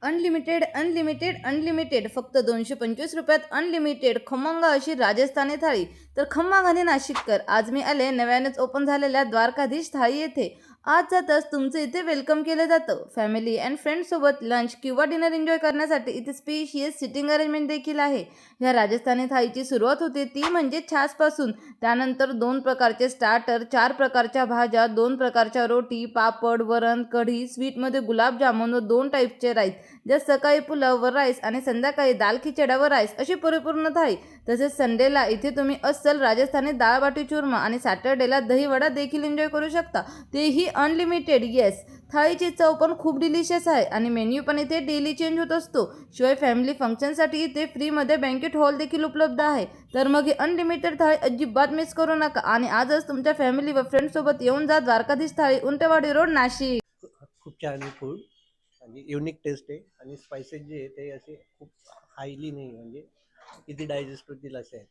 Unlimited unlimited unlimited फक्त 225 रुपयात unlimited खमंग अशी राजस्थानी थाळी. तर खम्मा घाली नाशिककर, आज मी आले नव्यानेच ओपन झालेल्या द्वारकाधीश थाळी येथे. आज जातच तुमचं इथे वेलकम केलं जातं. फॅमिली अँड फ्रेंड्ससोबत लंच किंवा डिनर एन्जॉय करण्यासाठी इथे स्पेशियस सिटिंग अरेंजमेंट देखील आहे. ह्या राजस्थानी थाळीची सुरुवात होते ती म्हणजे छासपासून. त्यानंतर 2 प्रकारचे स्टार्टर, 4 प्रकारच्या भाज्या, 2 प्रकारच्या रोटी, पापड, वरण, कढी, स्वीटमध्ये गुलाबजामुन व 2 टाईपचे राईस, ज्यात सकाळी पुलाव व राईस आणि संध्याकाळी दाल खिचडा व राईस अशी परिपूर्ण थाळी. तसेच संडेला इथे तुम्ही अस्सल राजस्थानी डाळ बाटी चूरमा आणि सॅटर्डेला दही वडा देखील एन्जॉय करू शकता, तेही अनलिमिटेड. येस, थाळीची चव पण खूप डिलिशियस आहे आणि मेन्यू पण इथे डेली चेंज होत असतो. शिवाय फॅमिली फंक्शनसाठी इथे फ्रीमध्ये बँकेट हॉल देखील उपलब्ध आहे. तर मग ही अनलिमिटेड थाळी अजिबात मिस करू नका आणि आजच तुमच्या फॅमिली व फ्रेंड्ससोबत येऊन जा. द्वारकाधीश थाळी, उंटेवाडी रोड, नाशिक. खूप छान आहे फूड आणि युनिक टेस्ट आहे आणि स्पायसेस जे आहे ते असे खूप हायली नाही म्हणजे इझी डायजेस्ट होतील असे आहेत.